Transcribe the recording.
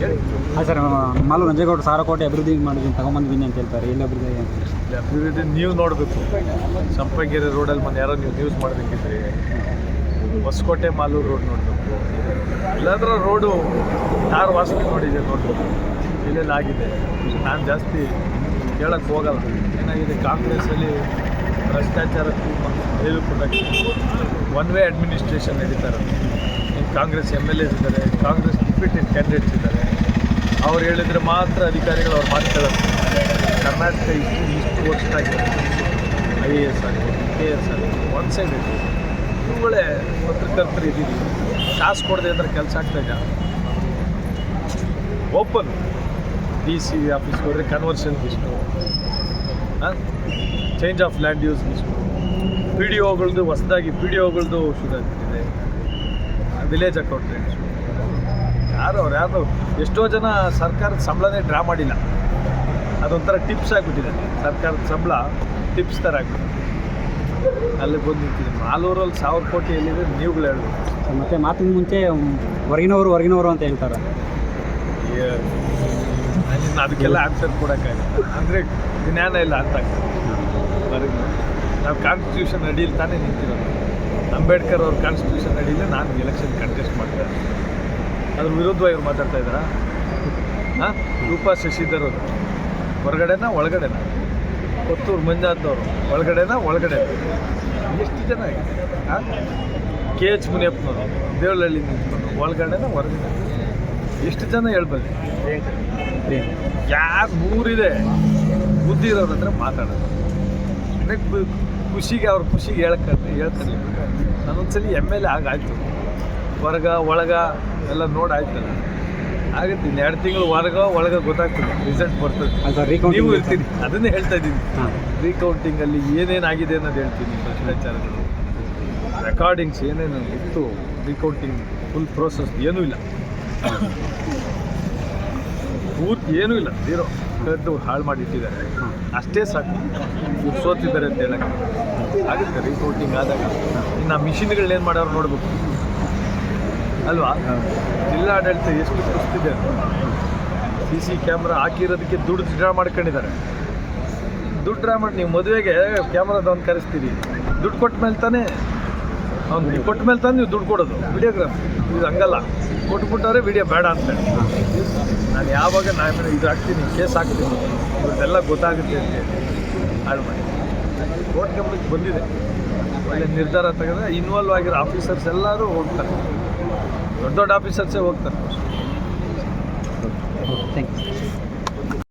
ಹೇಳಿ. ಹಾಂ ಸರ್, ಮಾಲು ನಂಜೇಗೌಡರು 1000 ಕೋಟಿ ಅಭಿವೃದ್ಧಿ ಮಾಡಿದ್ದೀನಿ ತಗೊಂಬಂದಿದ್ದೀನಿ ಅಂತ ಹೇಳ್ತಾರೆ. ಎಲ್ಲ ಅಭಿವೃದ್ಧಿ ಅಭಿವೃದ್ಧಿ ನೀವು ನೋಡಬೇಕು. ಸಂಪಂಗೇರಿ ರೋಡಲ್ಲಿ ಮೊನ್ನೆ ಯಾರೋ ನೀವು ನ್ಯೂಸ್ ಮಾಡಬೇಕಿದ್ರಿ. ಹೊಸಕೋಟೆ ಮಾಲೂರು ರೋಡ್ ನೋಡಬೇಕು. ಇಲ್ಲಾಂದ್ರೆ ರೋಡು ಯಾರು ವಾಸನೆ ನೋಡಿದೆ ನೋಡಬೇಕು. ಇಲ್ಲೆಲ್ಲ ಆಗಿದೆ. ನಾನು ಜಾಸ್ತಿ ಕೇಳಕ್ಕೆ ಹೋಗಲ್ಲ. ಏನಾಗಿದೆ, ಕಾಂಗ್ರೆಸ್ಸಲ್ಲಿ ಭ್ರಷ್ಟಾಚಾರಕ್ಕೂ ಮೇಲು ಕೊಡೋಕ್ಕೆ ಒನ್ ವೇ ಅಡ್ಮಿನಿಸ್ಟ್ರೇಷನ್ ನಡೀತಾರೆ. ಕಾಂಗ್ರೆಸ್ MLAs ಇದ್ದಾರೆ, ಕಾಂಗ್ರೆಸ್ ಡಿಪ್ಯೂಟೆಡ್ ಕ್ಯಾಂಡಿಡೇಟ್ಸ್ ಇದ್ದಾರೆ. ಅವ್ರು ಹೇಳಿದರೆ ಮಾತ್ರ ಅಧಿಕಾರಿಗಳು ಅವ್ರು ಮಾತಾಡೋದು. ಕರ್ನಾಟಕ ಇಷ್ಟು ವರ್ಷದಾಗಿದೆ. IAS ಆಗ್ಬೋದು, KS ಆಗ್ಬೋದು, ಒನ್ ಸೈಡ್ ಇದೆ. ಇವುಗಳೇ ಪತ್ರಕರ್ತರು ಇದ್ದೀವಿ. ಕಾಸು ಕೊಡದೆ ಅಂದ್ರೆ ಕೆಲಸ ಆಗ್ತಾಯಿಲ್ಲ. ಓಪನ್ DC ಆಫೀಸ್ಗೆ ಹೋದರೆ ಕನ್ವರ್ಷನ್ಗೆ ಇಷ್ಟು, ಚೇಂಜ್ ಆಫ್ ಲ್ಯಾಂಡ್ ಯೂಸ್ಗೆ ಇಷ್ಟು, PDOಗಳದ್ದು ಹೊಸದಾಗಿ PDOಗಳದ್ದು ಶುರುವಾಗ್ತಿದೆ, ವಿಲೇಜ್ ಅಕೌಂಟೆಂಟ್ ಯಾರು ಎಷ್ಟೋ ಜನ ಸರ್ಕಾರದ ಸಂಬಳನೇ ಡ್ರಾ ಮಾಡಿಲ್ಲ. ಅದೊಂಥರ ಟಿಪ್ಸ್ ಆಗಿಬಿಟ್ಟಿದೆ. ಸರ್ಕಾರದ ಸಂಬಳ ಟಿಪ್ಸ್ ಥರ ಆಗಿಬಿಟ್ಟಿದೆ. ಅಲ್ಲಿ ಬಂದು ನಿಂತಿದೆ. ಮಾಲೂರಲ್ಲಿ 1000 ಕೋಟಿ ಎಲ್ಲಿದೆ ನೀವುಗಳು ಹೇಳ್ಬೋದು. ಮತ್ತು ಮಾತಿನ ಮುಂಚೆ ಹೊರಗಿನವರು ಅಂತ ಹೇಳ್ತಾರೆ. ಇನ್ನು ಅದಕ್ಕೆಲ್ಲ ಆನ್ಸರ್ ಕೊಡೋಕ್ಕಾಗಲ್ಲ. ಅಂದರೆ ಜ್ಞಾನ ಇಲ್ಲ ಅಂತ ಹೊರಗೆ. ನಾವು ಕಾನ್ಸ್ಟಿಟ್ಯೂಷನ್ ಅಡಿಯಲ್ಲಿ ತಾನೇ ನಿಂತಿರೋದು. ಅಂಬೇಡ್ಕರ್ ಅವ್ರ ಕಾನ್ಸ್ಟಿಟ್ಯೂಷನ್ ಅಡಿಯಲ್ಲೇ ನಾನು ಎಲೆಕ್ಷನ್ ಕಂಟೆಸ್ಟ್ ಮಾಡ್ತಾರೆ. ಅದ್ರ ವಿರುದ್ಧವಾಗಿ ಇವ್ರು ಮಾತಾಡ್ತಾ ಇದ್ದಾರಾ? ರೂಪಾ ಶಶಿಧರ್ ಅವರು ಹೊರಗಡೆನಾ ಒಳಗಡೆನಾ? ಕೊತ್ತೂರು ಮಂಜುನಾಥ್ ಅವರು ಒಳಗಡೆ ಎಷ್ಟು ಜನ ಆಗಿದೆ? KH ಮುನಿಯಪ್ಪನವರು ದೇವಳಹಳ್ಳಿ ನಿಂತ್ಕೊಂಡು ಒಳಗಡೆನಾ ಹೊರಗಡೆ? ಎಷ್ಟು ಜನ ಹೇಳ್ಬಲ್ಲಿ? ಯಾರು 100 ಇದೆ ಬುದ್ಧಿ ಇರೋರ ಹತ್ರ ಮಾತಾಡೋದು. ಖುಷಿಗೆ ಅವ್ರ ಖುಷಿಗೆ ಹೇಳ್ತಾರೆ. ನಾನೊಂದ್ಸಲಿ MLA ಆಗಾಯ್ತು. ಒಳಗ ಎಲ್ಲ ನೋಡಾಯ್ತಲ್ಲ, ಆಗುತ್ತೆ. 2 ತಿಂಗಳು ಒಳಗ ಗೊತ್ತಾಗ್ತದೆ, ರಿಸಲ್ಟ್ ಬರ್ತದೆ. ನೀವು ಇರ್ತೀನಿ, ಅದನ್ನೇ ಹೇಳ್ತಾ ಇದ್ದೀನಿ. ರೀಕೌಂಟಿಂಗಲ್ಲಿ ಏನೇನಾಗಿದೆ ಅನ್ನೋದು ಹೇಳ್ತೀನಿ. ಭ್ರಷ್ಟಾಚಾರಗಳು, ರೆಕಾರ್ಡಿಂಗ್ಸ್ ಏನೇನು ಇತ್ತು, ರೀಕೌಂಟಿಂಗ್ ಫುಲ್ ಪ್ರೋಸೆಸ್ ಏನೂ ಇಲ್ಲ, ಪೂರ್ತಿ ಏನೂ ಇಲ್ಲ. ಜೀರೋ ಕದ್ದು ಹಾಳು ಮಾಡಿಟ್ಟಿದ್ದಾರೆ. ಅಷ್ಟೇ ಸಾಕು ಇವ್ರು ಸೋತಿದ್ದಾರೆ ಅಂತ ಹೇಳಕ್ಕೆ ಆಗುತ್ತೆ. ರೀಕೌಂಟಿಂಗ್ ಆದಾಗ ಇನ್ನು ಮಿಷಿನ್ಗಳನ್ನೇನು ಮಾಡೋರು ನೋಡ್ಬೇಕು ಅಲ್ವಾ? ಜಿಲ್ಲಾಡಳಿತ ಎಷ್ಟು ಕುಸ್ತಿದೆ ಅಂತ. CC ಕ್ಯಾಮ್ರಾ ಹಾಕಿರೋದಕ್ಕೆ ದುಡ್ಡು ಡ್ರಾ ಮಾಡ್ಕೊಂಡಿದ್ದಾರೆ. ದುಡ್ಡು ಡ್ರಾ ಮಾಡಿ ನೀವು ಮದುವೆಗೆ ಕ್ಯಾಮ್ರಾದವ್ನು ಕರೆಸ್ತೀರಿ, ದುಡ್ಡು ಕೊಟ್ಟ ಮೇಲೆ ತಾನೇ ನೀವು ದುಡ್ಡು ಕೊಡೋದು. ವಿಡಿಯೋಗ್ರಾಫ್ ಇದು ಹಂಗಲ್ಲ. ಕೊಟ್ಬಿಟ್ಟವ್ರೆ ವಿಡಿಯೋ ಬೇಡ ಅಂತೇಳಿ. ನಾನು ಯಾವಾಗ ಇದು ಹಾಕ್ತೀನಿ, ಕೇಸ್ ಹಾಕ್ತೀನಿ, ಇವತ್ತೆಲ್ಲ ಗೊತ್ತಾಗುತ್ತೆ ಅಂತೇಳಿ ಹಾಳು ಮಾಡಿ ಕೋರ್ಟ್ ಗಮನಕ್ಕೆ ಬಂದಿದೆ. ಒಳ್ಳೆ ನಿರ್ಧಾರ ತೆಗೆದ್ರೆ ಇನ್ವಾಲ್ವ್ ಆಗಿರೋ ಆಫೀಸರ್ಸ್ ಎಲ್ಲರೂ ಹೋಗ್ತಾರೆ. ದೊಡ್ಡ ಆಫೀಸರ್ಸೇ ಹೋಗ್ತಾರೆ. Thank you.